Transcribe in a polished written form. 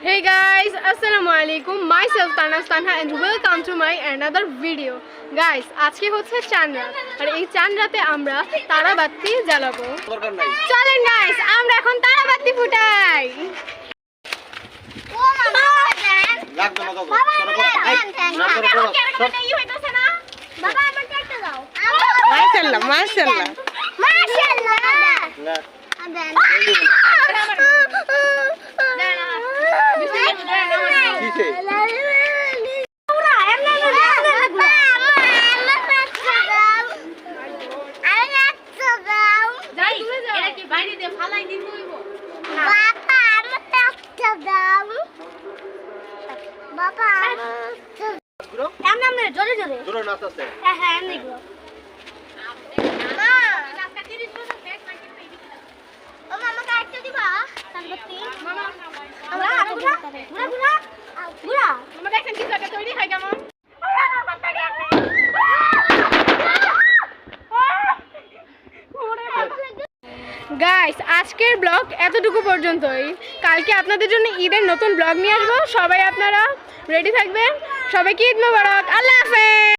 Hey guys, Assalamualaikum. Myself Tanas Tanha and welcome to my another video. Guys, আজকে হচ্ছে চাঁদ রাত আর এই চাঁদ রাতে আমরা তারাবাতি জ্বালাবো। চলেন guys, আমরা এখন তারাবাতি ফুটাই। মাশাআল্লাহ মাশাআল্লাহ মাশাআল্লাহ গাইস, আজকের ব্লগ এতটুকু পর্যন্তই। কালকে আপনাদের জন্য ঈদের নতুন ব্লগ নিয়ে আসবো। সবাই আপনারা রেডি থাকবেন। সবাইকে ঈদ মোবারক। আল্লাহ হাফেজ।